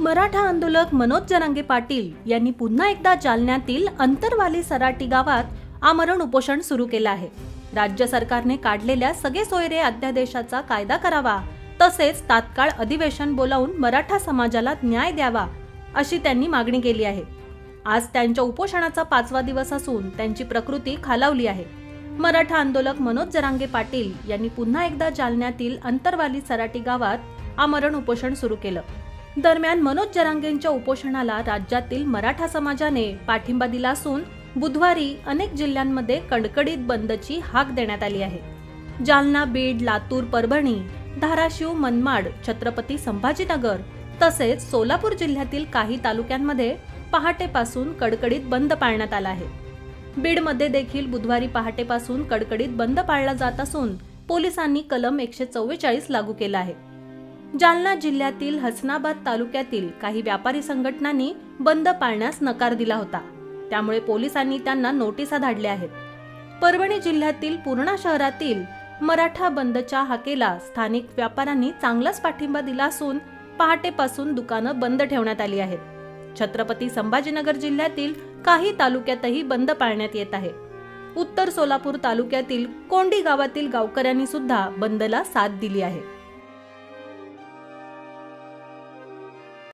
मराठा आंदोलक मनोज जरांगे पाटील यांनी पुन्हा एकदा जालन्यातील अंतरवाली सराटी गावात आमरण उपोषण सुरू केलं आहे। राज्य सरकारने काढलेल्या सगळे सोयरे अध्यादेशाचा कायदा करावा, तसेच तात्काळ अधिवेशन बोलावून मराठा समाजाला न्याय द्यावा, अशी त्यांनी मागणी केली आहे। आज त्यांच्या उपोषणाचा 5वा दिवस असून त्यांची प्रकृती खालावली आहे। मराठा आंदोलक मनोज जरांगे पाटील यांनी पुन्हा एकदा जालन्यातील अंतरवाली सराटी गावात आमरण उपोषण सुरू केलं। दरम्यान मनोज जरांगेंच्या उपोषणाला राज्यातील मराठा समाजाने पाठिंबा दिला असून बुधवारी अनेक जिल्ह्यांमध्ये कडकडीत बंदची हाक देण्यात आली आहे। जालना, बीड, लातूर, परभणी, धाराशिव, मनमाड, छत्रपती संभाजीनगर तसेच सोलापूर जिल्ह्यातील काही तालुक्यांमध्ये पहाटेपासून कडकडीत बंद पाळण्यात आला आहे। बीडमध्ये देखील बुधवारी पहाटेपासून कडकडीत बंद पाळला जात असून पोलिसांनी कलम 144 लागू केला आहे। जालना जिल्ह्यातील हसनाबाद तालुक्यातील काही व्यापारी संघटनांनी बंद पाळण्यास नकार दिला होता, त्यामुळे पोलिसांनी त्यांना नोटिसा धाडल्या आहेत। परभणी जिल्ह्यातील पूर्णा शहरातील मराठा बंदच्या हाकेला स्थानिक व्यापाऱ्यांनी चांगलाच पाठिंबा दिला असून पहाटेपासून दुकानं बंद ठेवण्यात आली आहेत। छत्रपती संभाजीनगर जिल्ह्यातील काही तालुक्यातही बंद पाळण्यात येत आहे। उत्तर सोलापूर तालुक्यातील कोंडी गावातील गावकऱ्यांनी सुद्धा बंदला साथ दिली आहे।